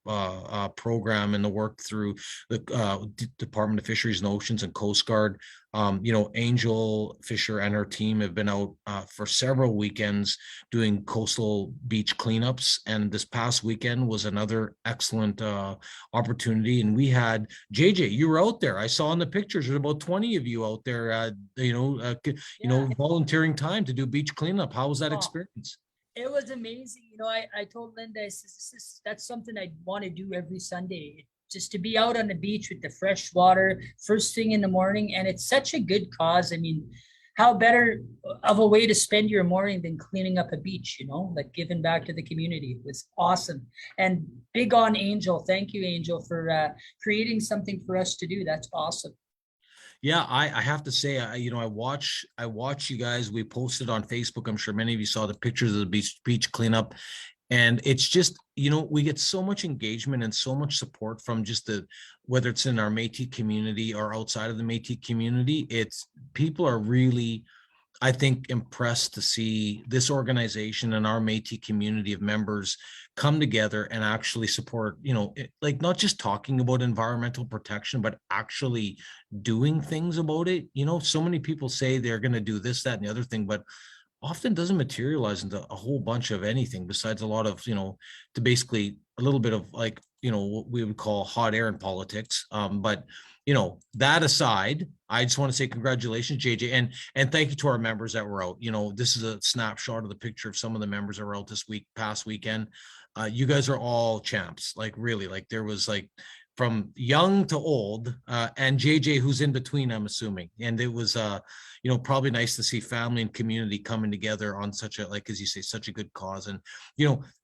program and the work through the Department of Fisheries and Oceans and Coast Guard. Angel Fisher and her team have been out for several weekends doing coastal beach cleanups. And this past weekend was another excellent opportunity. And we had JJ, you were out there. I saw in the pictures, there's about 20 of you out there, Yeah. volunteering time to do beach cleanup. How was that Oh, experience? It was amazing. I told Linda, I says, that's something I want to do every Sunday, just to be out on the beach with the fresh water first thing in the morning. And it's such a good cause. I mean, how better of a way to spend your morning than cleaning up a beach, like giving back to the community. It was awesome. And big on Angel. Thank you, Angel, for creating something for us to do. That's awesome. Yeah, I have to say, I watch you guys. We posted on Facebook. I'm sure many of you saw the pictures of the beach cleanup, and it's just, we get so much engagement and so much support from just whether it's in our Métis community or outside of the Métis community. It's people are really, I think, impressed to see this organization and our Métis community of members come together and actually support, like not just talking about environmental protection, but actually doing things about it. So many people say they're going to do this, that, and the other thing, but often doesn't materialize into a whole bunch of anything besides a lot of, to basically a little bit of like, what we would call hot air in politics. But that aside, I just want to say congratulations, JJ, and thank you to our members that were out. This is a snapshot of the picture of some of the members that were out this past weekend. You guys are all champs, like really, like there was like from young to old, and JJ, who's in between, I'm assuming. And it was, probably nice to see family and community coming together on such a, like, as you say, such a good cause. And,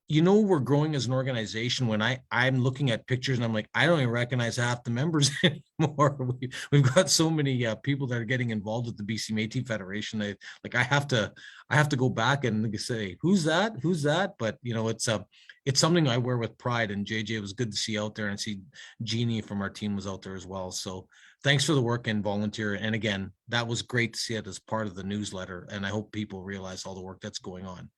we're growing as an organization when I'm looking at pictures and I'm like, I don't even recognize half the members anymore. We've got so many people that are getting involved with the BC Métis Federation. I have to go back and say, who's that? But, it's something I wear with pride, and JJ, it was good to see out there, and see Jeannie from our team was out there as well. So thanks for the work and volunteer. And again, that was great to see it as part of the newsletter. And I hope people realize all the work that's going on.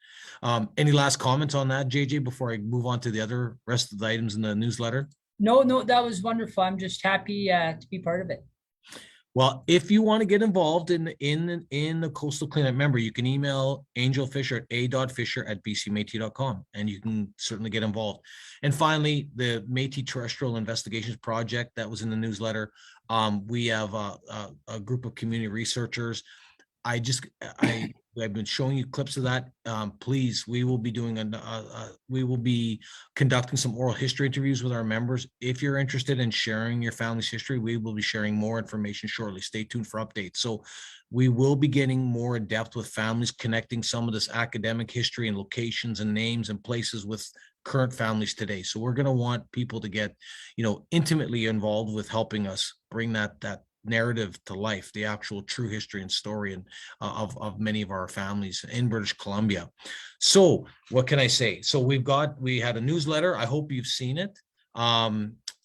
Any last comments on that, JJ, before I move on to the rest of the items in the newsletter? No, that was wonderful. I'm just happy to be part of it. Well, if you want to get involved in the coastal cleanup, member, you can email Angel Fisher at a.fisher@bcmétis.com, and you can certainly get involved. And finally, the Métis Terrestrial Investigations Project that was in the newsletter. We have a group of community researchers. I've been showing you clips of that. Please, we will be doing we will be conducting some oral history interviews with our members. If you're interested in sharing your family's history, we will be sharing more information shortly. Stay tuned for updates. So we will be getting more in depth with families, connecting some of this academic history and locations and names and places with current families today. So we're going to want people to get, intimately involved with helping us bring that narrative to life, the actual true history and story and of many of our families in British Columbia. So what can I say? So we had a newsletter. I hope you've seen it.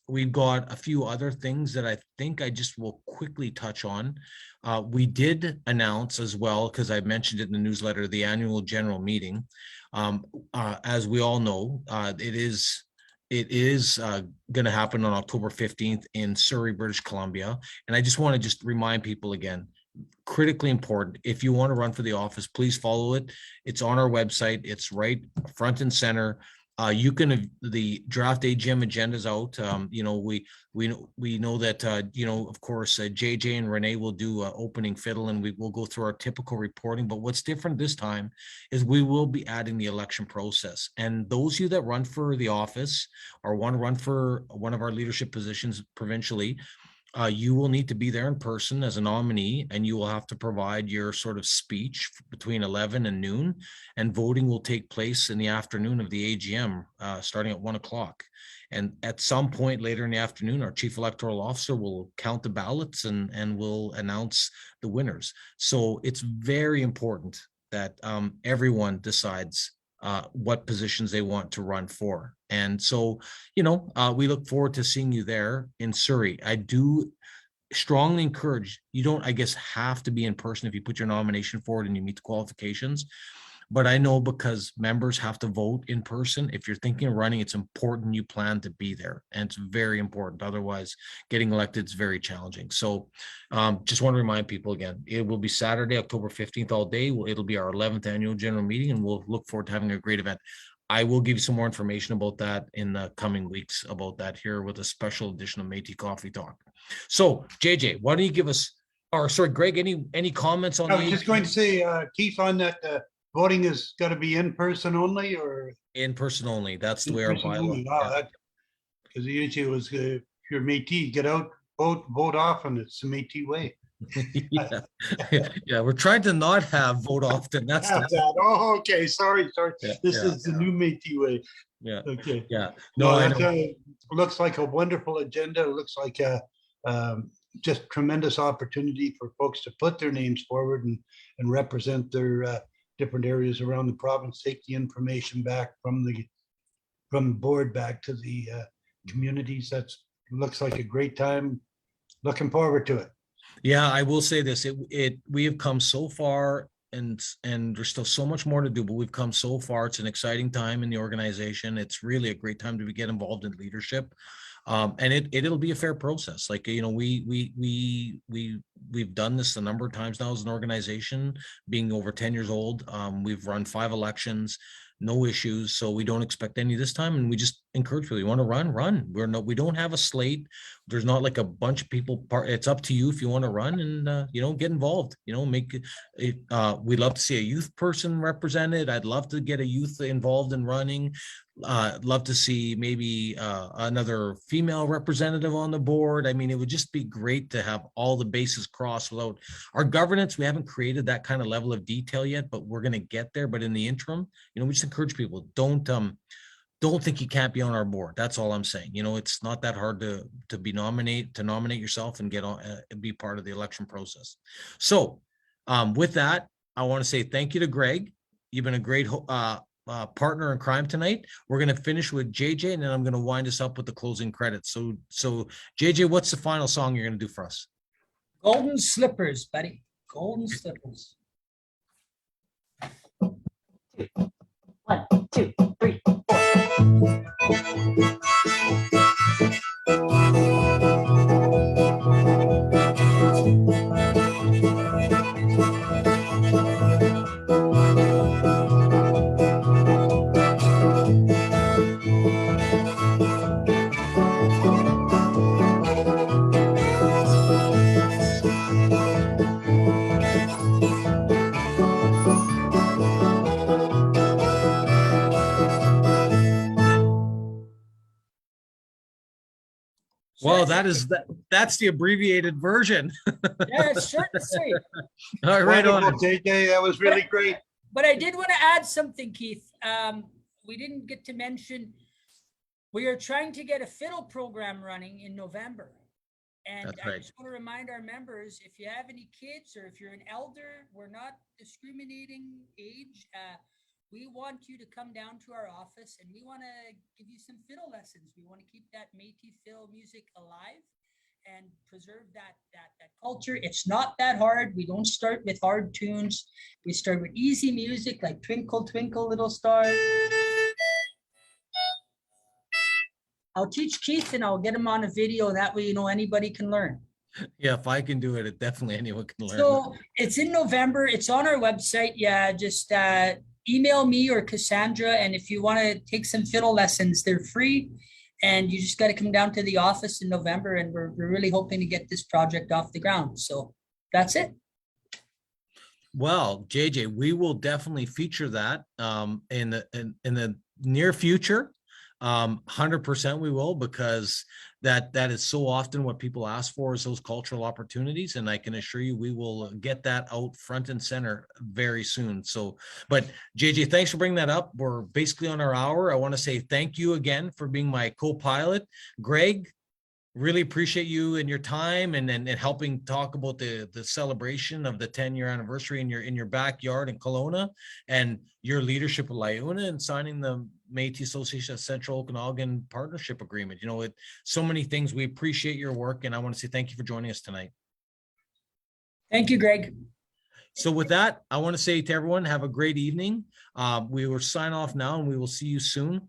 We've got a few other things that I think I just will quickly touch on. We did announce as well, because I mentioned it in the newsletter, the annual general meeting. As we all know, it is going to happen on October 15th in Surrey, British Columbia. And I just want to remind people again, critically important. If you want to run for the office, please follow it. It's on our website. It's right front and center. The draft AGM agenda is out. We know that, of course, JJ and Renee will do opening fiddle, and we will go through our typical reporting. But what's different this time is we will be adding the election process. And those of you that run for the office or want to run for one of our leadership positions provincially, you will need to be there in person as a nominee, and you will have to provide your sort of speech between 11 and noon, and voting will take place in the afternoon of the AGM, starting at 1 o'clock. And at some point later in the afternoon, our chief electoral officer will count the ballots and will announce the winners. So it's very important that everyone decides what positions they want to run for. And so, we look forward to seeing you there in Surrey. I do strongly encourage, you don't, I guess, have to be in person if you put your nomination forward and you meet the qualifications. but I know because members have to vote in person. If you're thinking of running, it's important you plan to be there, and it's very important. Otherwise, getting elected is very challenging. So just want to remind people again, it will be Saturday, October 15th all day. It'll be our 11th annual general meeting, and we'll look forward to having a great event. I will give you some more information about that in the coming weeks about that here with a special edition of Métis Coffee Talk. So JJ, why don't you give us, or sorry, Greg, any comments on I was just going to say, Keith, on that, voting is got to be in person only, or? in person only? That's the way our In-person only? bylaw. Wow, Yeah. that, because the issue was, if you're Métis, get out, vote often. It's the Métis way. Yeah. Yeah, we're trying to not have vote often. That's Have that. Oh, okay, sorry. Yeah, This yeah. is the new Métis way. yeah, Okay. yeah. No, No, I that know. looks like a wonderful agenda. It looks like a just tremendous opportunity for folks to put their names forward and represent their different areas around the province, take the information back from the board back to the communities. That's looks like a great time. Looking forward to it. Yeah, I will say this, we have come so far, and there's still so much more to do, but we've come so far. It's an exciting time in the organization. It's really a great time to get involved in leadership. And it'll be a fair process. Like, you know, we've done this a number of times now as an organization, being over 10 years old. We've run 5 elections, no issues. So we don't expect any this time. And we just encourage people, you want to run. We don't have a slate. There's not like a bunch of people. It's up to you if you want to run, and, you know, get involved, you know, make it. We'd love to see a youth person represented. I'd love to get a youth involved in running. Love to see maybe another female representative on the board. I mean, it would just be great to have all the bases crossed. Without our governance, we haven't created that kind of level of detail yet, but we're going to get there. But in the interim, you know, we just encourage people, don't think you can't be on our board. That's all I'm saying. You know, it's not that hard to nominate yourself and get on and be part of the election process. So with that, I want to say thank you to Greg. You've been a great partner in crime tonight. We're going to finish with JJ, and then I'm going to wind us up with the closing credits. So JJ, what's the final song you're going to do for us? Golden Slippers, buddy. Golden Slippers. 1, 2, 3, 4. Well, that's the abbreviated version. Yeah, it's short and sweet. All right, on. Wonderful, JJ. That was really great. But I did want to add something, Keith. We didn't get to mention, we are trying to get a fiddle program running in November. And That's I right. just want to remind our members, if you have any kids or if you're an elder, we're not discriminating age. We want you to come down to our office, and we want to give you some fiddle lessons. We want to keep that Métis fiddle music alive and preserve that culture. It's not that hard. We don't start with hard tunes. We start with easy music like Twinkle, Twinkle, Little Star. I'll teach Keith and I'll get him on a video. That way, you know, anybody can learn. Yeah, if I can do it, definitely anyone can learn. So it's in November. It's on our website. Yeah, just email me or Cassandra. And if you want to take some fiddle lessons, they're free. And you just got to come down to the office in November. And we're really hoping to get this project off the ground. So that's it. Well, JJ, we will definitely feature that in the near future. 100% we will, because that is so often what people ask for, is those cultural opportunities, and I can assure you we will get that out front and center very soon. So, but JJ, thanks for bringing that up. We're basically on our hour. I want to say thank you again for being my co-pilot. Greg, really appreciate you and your time and helping talk about the celebration of the 10-year anniversary in your backyard in Kelowna, and your leadership of LiUNA and signing the Métis Association of Central Okanagan Partnership Agreement. You know, so many things. We appreciate your work, and I want to say thank you for joining us tonight. Thank you, Greg. So with that, I want to say to everyone, have a great evening. We will sign off now and we will see you soon.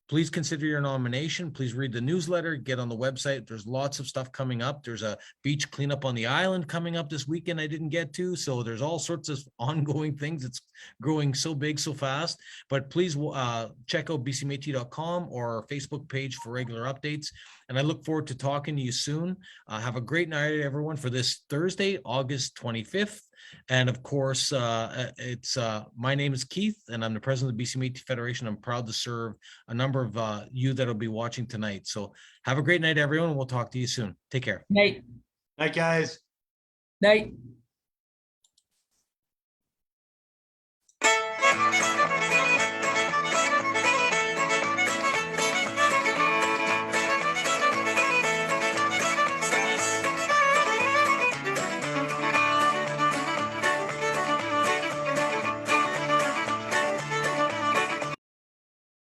Please consider your nomination. Please read the newsletter, get on the website. There's lots of stuff coming up. There's a beach cleanup on the island coming up this weekend I didn't get to. So there's all sorts of ongoing things. It's growing so big, so fast. But please check out bcmétis.com or our Facebook page for regular updates. And I look forward to talking to you soon. Have a great night, everyone, for this Thursday, August 25th. And of course, my name is Keith, and I'm the president of the BC Métis Federation. I'm proud to serve a number of you that will be watching tonight. So have a great night, everyone. We'll talk to you soon. Take care. Night. Night, guys. Night.